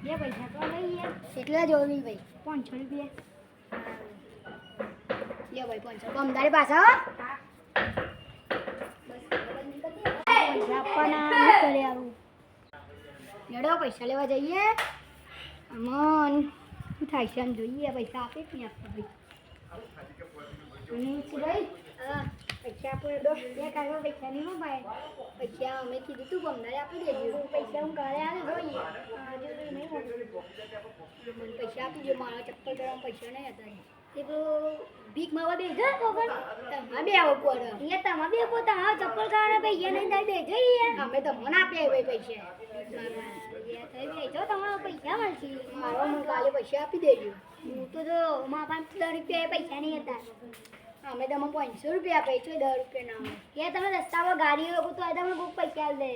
ये पैसा तो लई है કેટલા જોવી ભાઈ 500 रुपया લે ભાઈ 500 કમ તારી પાસે હો पैसा अपना नहीं करे आવું લેડો પૈસા લેવા જઈએ અમન શું થાય છે આમ જોઈએ પૈસા આપે કે નહીં આપતા ભાઈ અને શું ભાઈ પૈસા આપો દો બે કાગળ પૈસા નહીં હો ભાઈ પૈસા અમે કીધું તું ગમદારે આપી દેજો પૈસા હું ઘરે આવે જોઈએ મને પૈસા આપી દો મારા ચપ્પલ પહેરવામાં પૈસા નહીં હતા એ તો ભીખ માવા દે છે ખબર તમે બે આવો પર એ તમા બે પોતા હા ચપ્પલ કારણે પૈસા નહીં થાય બે જઈએ અમે તો મને આપ્યા ભાઈ પૈસા થઈ ગઈ જો તમારા પૈસા મળશે મારો મને કાલે પૈસા આપી દેજો હું તો જો મારા 5 રૂપિયા પૈસા નહીં હતા અમે તમે 500 રૂપિયા આપે છે 10 રૂપિયા ના કે તમે રસ્તા પર ગાડી લોકો તો તમને બહુ પૈસા દે